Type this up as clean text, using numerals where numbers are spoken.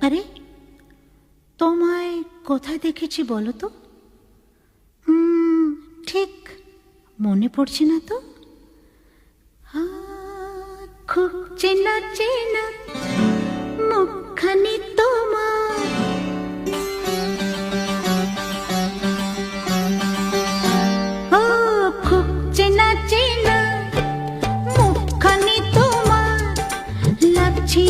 আরে, তোমায় কোথায় দেখেছি বলো তো? ঠিক মনে পড়ছে না তো। খুব চেনা চেনা মুখখানি তোমার, খুব চেনা চেনা মুখখানি তোমার লাগছে